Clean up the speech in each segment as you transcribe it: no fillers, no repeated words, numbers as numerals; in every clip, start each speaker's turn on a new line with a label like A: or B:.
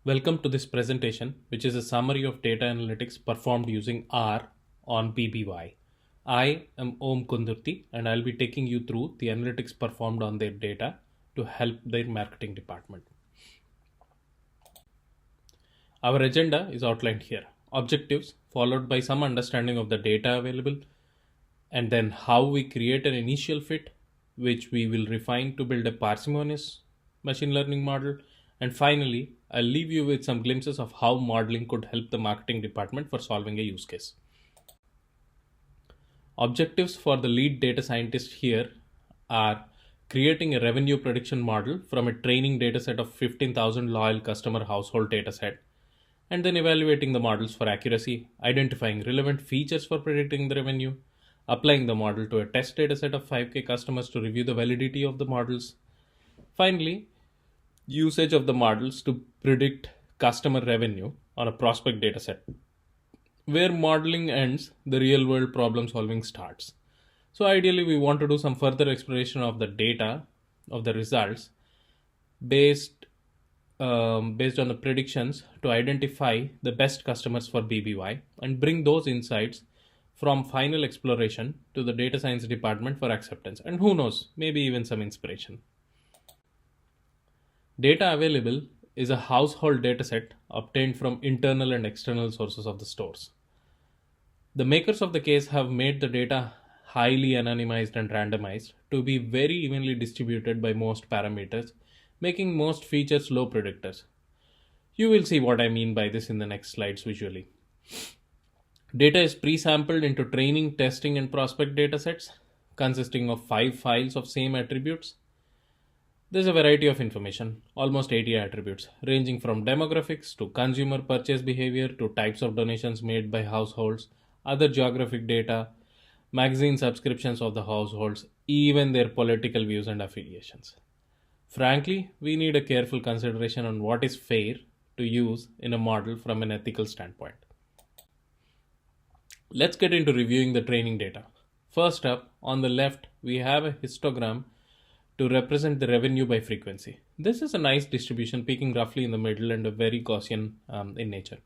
A: Welcome to this presentation, which is a summary of data analytics performed using R on BBY. I am Om Kundurti and I'll be taking you through the analytics performed on their data to help their marketing department. Our agenda is outlined here. Objectives followed by some understanding of the data available, and then how we create an initial fit, which we will refine to build a parsimonious machine learning model. And finally, I'll leave you with some glimpses of how modeling could help the marketing department for solving a use case. Objectives for the lead data scientist here are creating a revenue prediction model from a training dataset of 15,000 loyal customer household dataset, and then evaluating the models for accuracy, identifying relevant features for predicting the revenue, applying the model to a test dataset of 5K customers to review the validity of the models. Finally, usage of the models to predict customer revenue on a prospect dataset. Where modeling ends, the real world problem solving starts. So ideally, we want to do some further exploration of the data, of the results, based on the predictions to identify the best customers for BBY and bring those insights from final exploration to the data science department for acceptance, and who knows, maybe even some inspiration. Data available is a household dataset obtained from internal and external sources of the stores. The makers of the case have made the data highly anonymized and randomized to be very evenly distributed by most parameters, making most features low predictors. You will see what I mean by this in the next slides visually. Data is pre-sampled into training, testing, and prospect datasets consisting of 5 files of same attributes. There's a variety of information, almost 80 attributes, ranging from demographics to consumer purchase behavior to types of donations made by households, other geographic data, magazine subscriptions of the households, even their political views and affiliations. Frankly, we need a careful consideration on what is fair to use in a model from an ethical standpoint. Let's get into reviewing the training data. First up, on the left, we have a histogram to represent the revenue by frequency. This is a nice distribution peaking roughly in the middle and a very Gaussian in nature.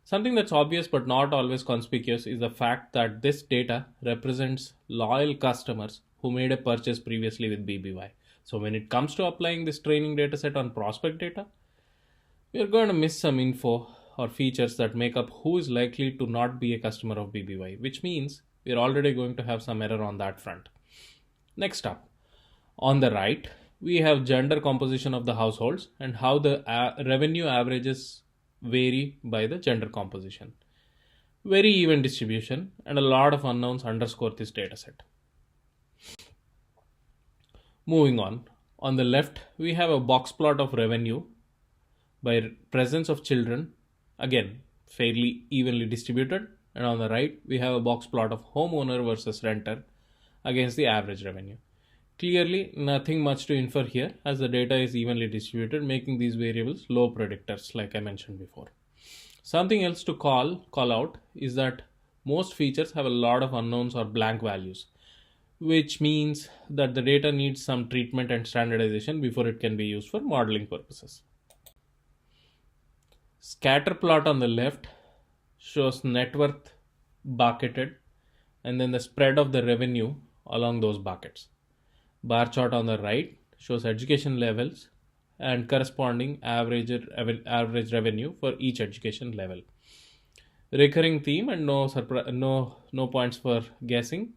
A: Something that's obvious but not always conspicuous is the fact that this data represents loyal customers who made a purchase previously with BBY. So when it comes to applying this training dataset on prospect data, we are going to miss some info or features that make up who is likely to not be a customer of BBY, which means we're already going to have some error on that front. Next up, on the right, we have gender composition of the households and how the revenue averages vary by the gender composition. Very even distribution and a lot of unknowns underscore this dataset. Moving on the left, we have a box plot of revenue by presence of children, again, fairly evenly distributed. And on the right, we have a box plot of homeowner versus renter against the average revenue. Clearly, nothing much to infer here as the data is evenly distributed, making these variables low predictors like I mentioned before. Something else to call out is that most features have a lot of unknowns or blank values, which means that the data needs some treatment and standardization before it can be used for modeling purposes. Scatter plot on the left shows net worth bucketed and then the spread of the revenue along those buckets. Bar chart on the right shows education levels and corresponding average revenue for each education level. Recurring theme and no points for guessing.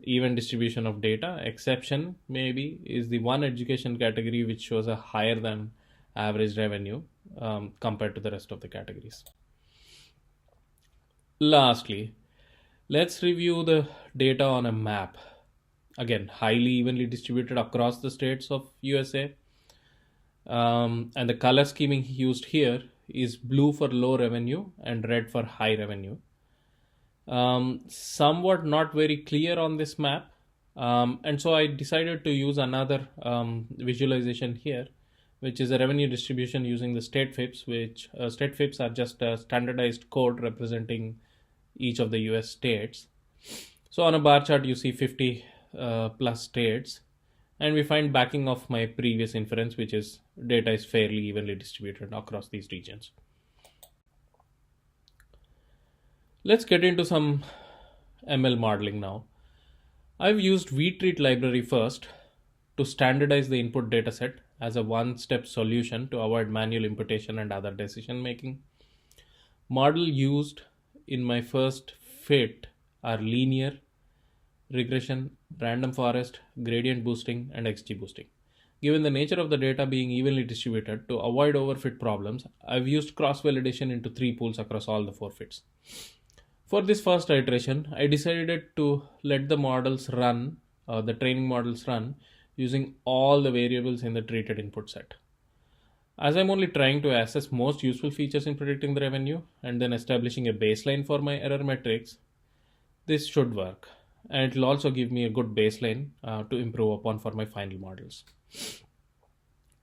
A: Even distribution of data. Exception maybe is the one education category which shows a higher than average revenue compared to the rest of the categories. Lastly, let's review the data on a map. Again, highly evenly distributed across the states of USA. And the color scheming used here is blue for low revenue and red for high revenue. Somewhat not very clear on this map. And so I decided to use another visualization here, which is a revenue distribution using the state FIPS, which state FIPS are just a standardized code representing each of the US states. So on a bar chart, you see 50 plus states, and we find backing of my previous inference, which is data is fairly evenly distributed across these regions. Let's get into some ML modeling now. I've used vtreat library first to standardize the input dataset as a one-step solution to avoid manual imputation and other decision making. Model used in my first fit are linear regression, random forest, gradient boosting, and XG boosting. Given the nature of the data being evenly distributed, to avoid overfit problems, I've used cross-validation into 3 pools across all the 4 fits. For this first iteration, I decided to let the models run, the training models run, using all the variables in the treated input set. As I'm only trying to assess most useful features in predicting the revenue and then establishing a baseline for my error metrics, this should work. And it will also give me a good baseline to improve upon for my final models.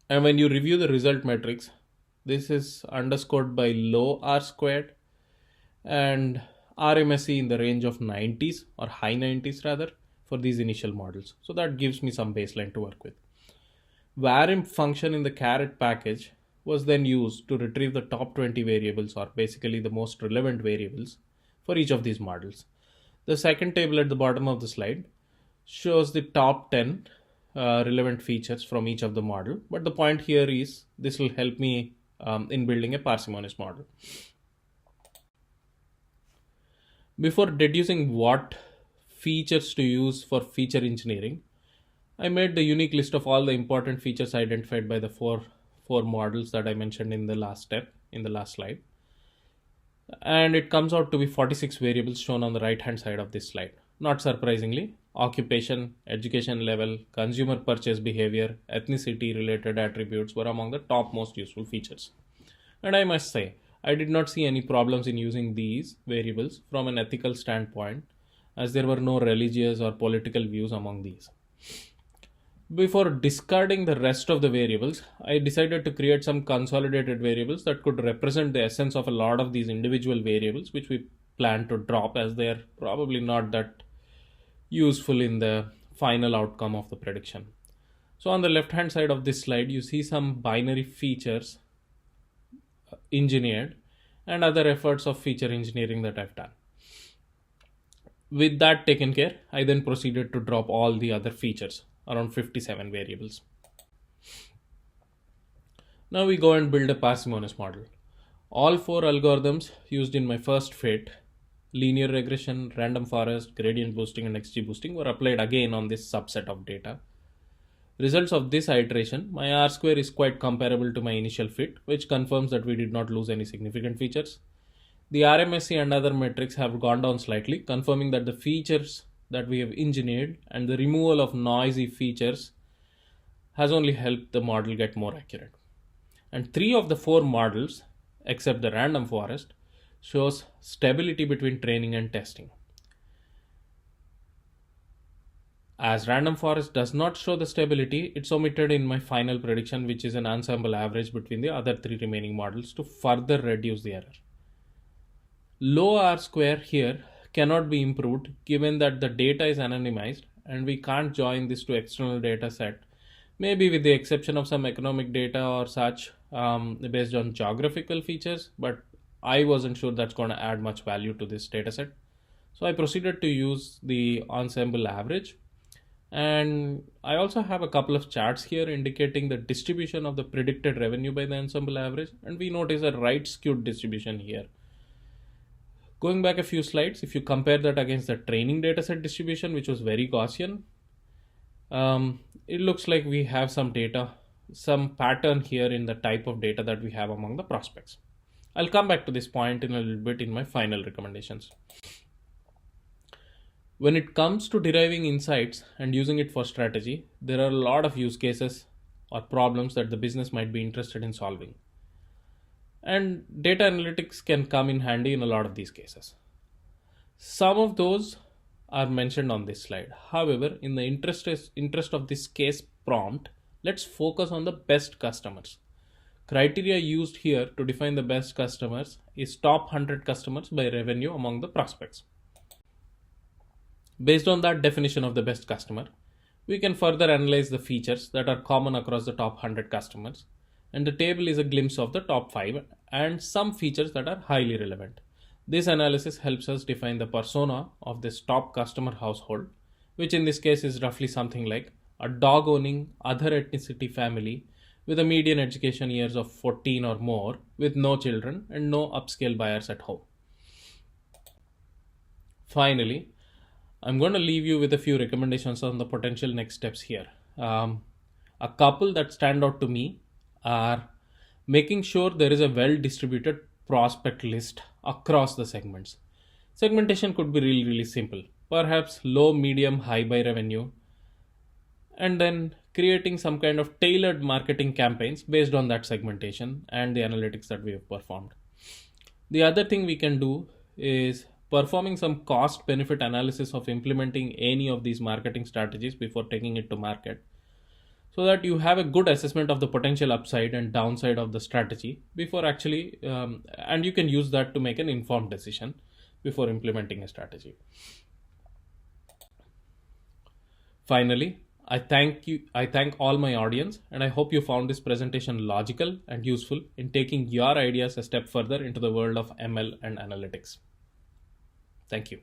A: And when you review the result metrics, this is underscored by low R squared and RMSE in the range of 90s or high 90s rather for these initial models. So that gives me some baseline to work with. Varimp function in the caret package was then used to retrieve the top 20 variables, or basically the most relevant variables for each of these models. The second table at the bottom of the slide shows the top 10 relevant features from each of the model. But the point here is this will help me in building a parsimonious model. Before deducing what features to use for feature engineering, I made the unique list of all the important features identified by the four models that I mentioned in the last step, in the last slide. And it comes out to be 46 variables shown on the right hand side of this slide. Not surprisingly, occupation, education level, consumer purchase behavior, ethnicity related attributes were among the top most useful features. And I must say, I did not see any problems in using these variables from an ethical standpoint, as there were no religious or political views among these. Before discarding the rest of the variables, I decided to create some consolidated variables that could represent the essence of a lot of these individual variables, which we plan to drop as they are probably not that useful in the final outcome of the prediction. So on the left hand side of this slide, you see some binary features engineered and other efforts of feature engineering that I've done. With that taken care, I then proceeded to drop all the other features, around 57 variables. Now we go and build a parsimonious model. All 4 algorithms used in my first fit, linear regression, random forest, gradient boosting, and XG boosting, were applied again on this subset of data. Results of this iteration, my R square is quite comparable to my initial fit, which confirms that we did not lose any significant features. The RMSE and other metrics have gone down slightly, confirming that the features that we have engineered and the removal of noisy features has only helped the model get more accurate. And 3 of the 4 models, except the random forest, shows stability between training and testing. As random forest does not show the stability, it's omitted in my final prediction, which is an ensemble average between the other 3 remaining models to further reduce the error. Low R square here cannot be improved given that the data is anonymized and we can't join this to external data set, maybe with the exception of some economic data or such based on geographical features, but I wasn't sure that's going to add much value to this data set. So I proceeded to use the ensemble average, and I also have a couple of charts here indicating the distribution of the predicted revenue by the ensemble average, and we notice a right skewed distribution here. Going back a few slides, if you compare that against the training dataset distribution, which was very Gaussian, it looks like we have some data, some pattern here in the type of data that we have among the prospects. I'll come back to this point in a little bit in my final recommendations. When it comes to deriving insights and using it for strategy, there are a lot of use cases or problems that the business might be interested in solving. And data analytics can come in handy in a lot of these cases. Some of those are mentioned on this slide. However, in the interest of this case prompt, let's focus on the best customers. Criteria used here to define the best customers is top 100 customers by revenue among the prospects. Based on that definition of the best customer, We can further analyze the features that are common across the top 100 customers, and the table is a glimpse of the top 5 and some features that are highly relevant. This analysis helps us define the persona of this top customer household, which in this case is roughly something like a dog owning other ethnicity family with a median education years of 14 or more, with no children and no upscale buyers at home. Finally, I'm going to leave you with a few recommendations on the potential next steps here. A couple that stand out to me are making sure there is a well distributed prospect list across the segments. Segmentation could be really, really simple. Perhaps low, medium, high by revenue, and then creating some kind of tailored marketing campaigns based on that segmentation and the analytics that we have performed. The other thing we can do is performing some cost benefit analysis of implementing any of these marketing strategies before taking it to market, so that you have a good assessment of the potential upside and downside of the strategy before actually, and you can use that to make an informed decision before implementing a strategy. Finally, I thank all my audience, and I hope you found this presentation logical and useful in taking your ideas a step further into the world of ML and analytics. Thank you.